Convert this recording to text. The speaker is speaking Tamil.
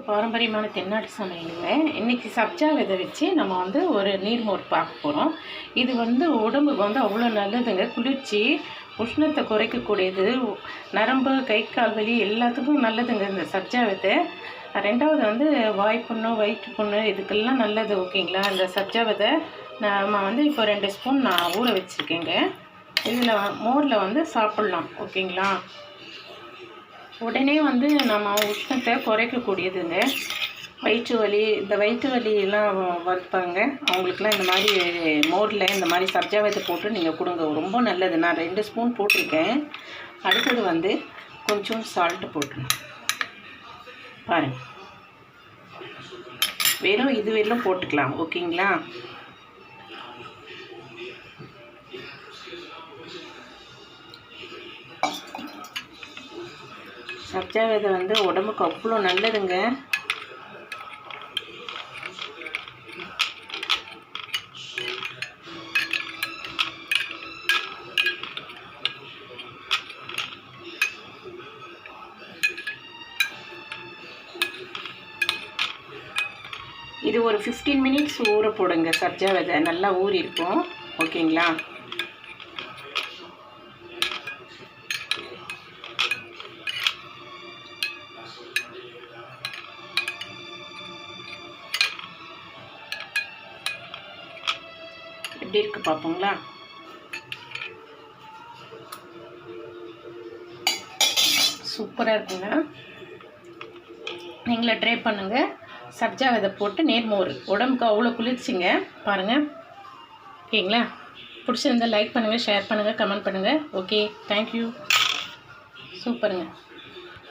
பாரம்பரியமான தென்னாட்டு சமையலுங்க. இன்றைக்கி சப்ஜா விதை வச்சு நம்ம வந்து ஒரு நீர்மோர் பார்க்க போகிறோம். இது வந்து உடம்புக்கு வந்து அவ்வளோ நல்லதுங்க. குளிர்ச்சி, உஷ்ணத்தை குறைக்கக்கூடியது, நரம்பு, கை கால் வலி எல்லாத்துக்கும் நல்லதுங்க இந்த சப்ஜா விதை. ரெண்டாவது வந்து வாய்ப்புண்ணு, வயிற்று புண்ணு இதுக்கெல்லாம் நல்லது. ஓகேங்களா? இந்த சப்ஜா விதை நம்ம வந்து இப்போ 2 ஸ்பூன் நான் ஊற வச்சுருக்கேங்க. இதில் மோரில் வந்து சாப்பிட்லாம். ஓகேங்களா? உடனே வந்து நம்ம உஷ்ணத்தை குறைக்கக்கூடியதுங்க. வயிற்று வலி, இந்த வயிற்று வலியெல்லாம் வைப்பாங்க அவங்களுக்குலாம் இந்த மாதிரி மோரில் இந்த மாதிரி சப்ஜா விதை போட்டு நீங்கள் கொடுங்க, ரொம்ப நல்லது. நான் 2 ஸ்பூன் போட்டிருக்கேன். அடுத்தது வந்து கொஞ்சம் சால்ட்டு போட்டுருங்க. பாருங்கள், வெறும் இது வெறும் போட்டுக்கலாம். ஓகேங்களா? சப்ஜா விதை வந்து உடம்புக்கு அவ்வளோ நல்லதுங்க. இது ஒரு 15 மினிட்ஸ் ஊற போடுங்க. சப்ஜா விதை நல்லா ஊறி இருக்கும். ஓகேங்களா? எப்படி இருக்கு பார்ப்போங்களா? சூப்பராக இருக்குங்க. நீங்களே ட்ரை பண்ணுங்கள். சப்ஜா விதை போட்டு நேர்மோர் உடம்புக்கு அவ்வளோ குளிர்ச்சிங்க. பாருங்கள். ஓகேங்களா? பிடிச்சிருந்தால் லைக் பண்ணுங்கள், ஷேர் பண்ணுங்கள், கமெண்ட் பண்ணுங்கள். Okay, thank you. சூப்பருங்க.